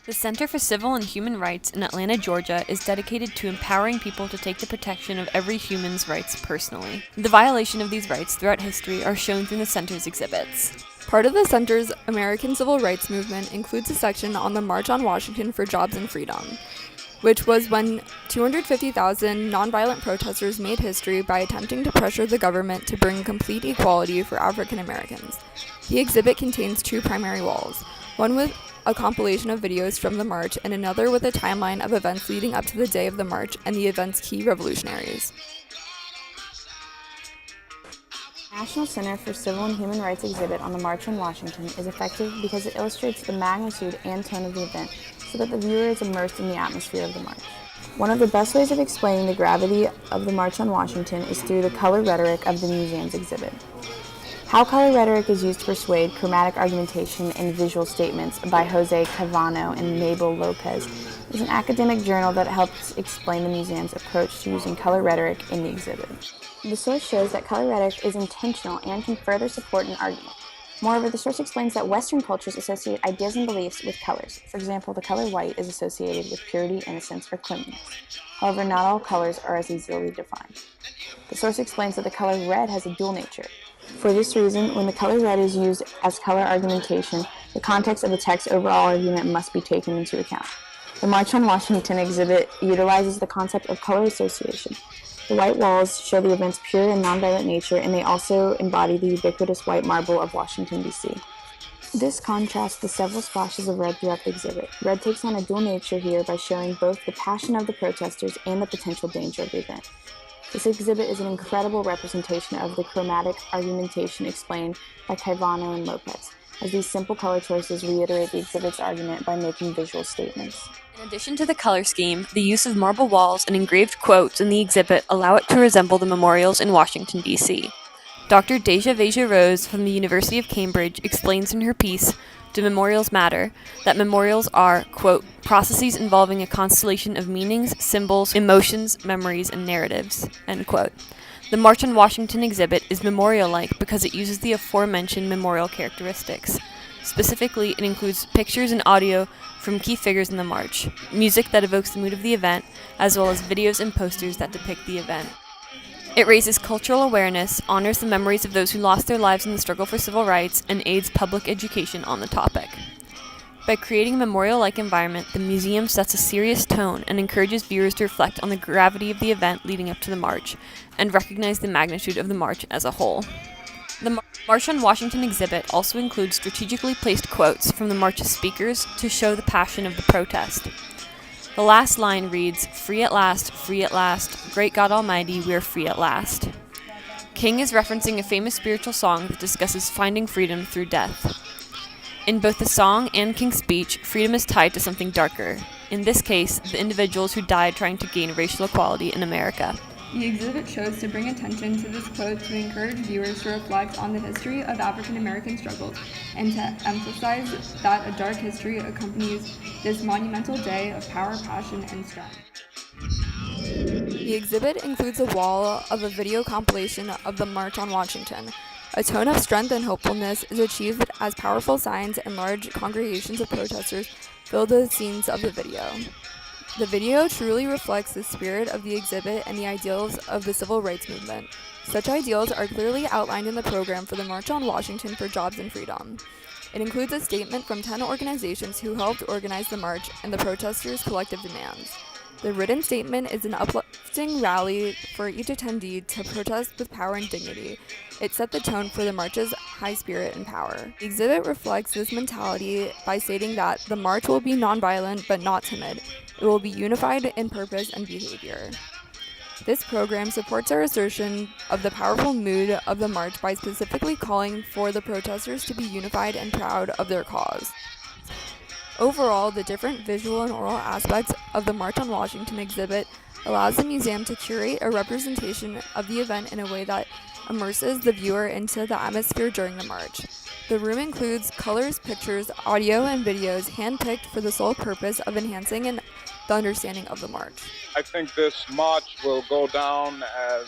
The Center for Civil and Human Rights in Atlanta, Georgia is dedicated to empowering people to take the protection of every human's rights personally. The violation of these rights throughout history are shown through the center's exhibits. Part of the center's American Civil Rights Movement includes a section on the March on Washington for Jobs and Freedom, which was when 250,000 nonviolent protesters made history by attempting to pressure the government to bring complete equality for African Americans. The exhibit contains two primary walls, one with a compilation of videos from the march and another with a timeline of events leading up to the day of the march and the event's key revolutionaries. The National Center for Civil and Human Rights exhibit on the March on Washington is effective because it illustrates the magnitude and tone of the event so that the viewer is immersed in the atmosphere of the march. One of the best ways of explaining the gravity of the March on Washington is through the color rhetoric of the museum's exhibit. How Color Rhetoric is Used to Persuade Chromatic Argumentation and Visual Statements by Jose Cavano and Mabel Lopez is an academic journal that helps explain the museum's approach to using color rhetoric in the exhibit. The source shows that color rhetoric is intentional and can further support an argument. Moreover, the source explains that Western cultures associate ideas and beliefs with colors. For example, the color white is associated with purity, innocence, or cleanliness. However, not all colors are as easily defined. The source explains that the color red has a dual nature. For this reason, when the color red is used as color argumentation, the context of the text's overall argument must be taken into account. The March on Washington exhibit utilizes the concept of color association. The white walls show the event's pure and nonviolent nature, and they also embody the ubiquitous white marble of Washington, D.C. This contrasts the several splashes of red throughout the exhibit. Red takes on a dual nature here by showing both the passion of the protesters and the potential danger of the event. This exhibit is an incredible representation of the chromatic argumentation explained by Caivano and Lopez, as these simple color choices reiterate the exhibit's argument by making visual statements. In addition to the color scheme, the use of marble walls and engraved quotes in the exhibit allow it to resemble the memorials in Washington, D.C. Dr. Deja Veja Rose from the University of Cambridge explains in her piece, Do Memorials Matter?, that memorials are, quote, processes involving a constellation of meanings, symbols, emotions, memories, and narratives, end quote. The March on Washington exhibit is memorial-like because it uses the aforementioned memorial characteristics. Specifically, it includes pictures and audio from key figures in the march, music that evokes the mood of the event, as well as videos and posters that depict the event. It raises cultural awareness, honors the memories of those who lost their lives in the struggle for civil rights, and aids public education on the topic. By creating a memorial-like environment, the museum sets a serious tone and encourages viewers to reflect on the gravity of the event leading up to the march, and recognize the magnitude of the march as a whole. The March on Washington exhibit also includes strategically placed quotes from the march's speakers to show the passion of the protest. The last line reads, free at last, great God Almighty, we are free at last. King is referencing a famous spiritual song that discusses finding freedom through death. In both the song and King's speech, freedom is tied to something darker. In this case, the individuals who died trying to gain racial equality in America. The exhibit chose to bring attention to this quote to encourage viewers to reflect on the history of African American struggles and to emphasize that a dark history accompanies this monumental day of power, passion, and strength. The exhibit includes a wall of a video compilation of the March on Washington. A tone of strength and hopefulness is achieved as powerful signs and large congregations of protesters fill the scenes of the video. The video truly reflects the spirit of the exhibit and the ideals of the civil rights movement. Such ideals are clearly outlined in the program for the March on Washington for Jobs and Freedom. It includes a statement from 10 organizations who helped organize the march and the protesters' collective demands. The written statement is an uplifting rally for each attendee to protest with power and dignity. It set the tone for the march's high spirit and power. The exhibit reflects this mentality by stating that the march will be nonviolent but not timid. It will be unified in purpose and behavior. This program supports our assertion of the powerful mood of the march by specifically calling for the protesters to be unified and proud of their cause. Overall, the different visual and oral aspects of the March on Washington exhibit allows the museum to curate a representation of the event in a way that immerses the viewer into the atmosphere during the march. The room includes colors, pictures, audio, and videos handpicked for the sole purpose of enhancing the understanding of the march. I think this march will go down as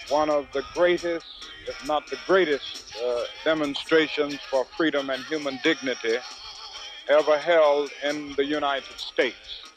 one of the greatest, if not the greatest, demonstrations for freedom and human dignity ever held in the United States.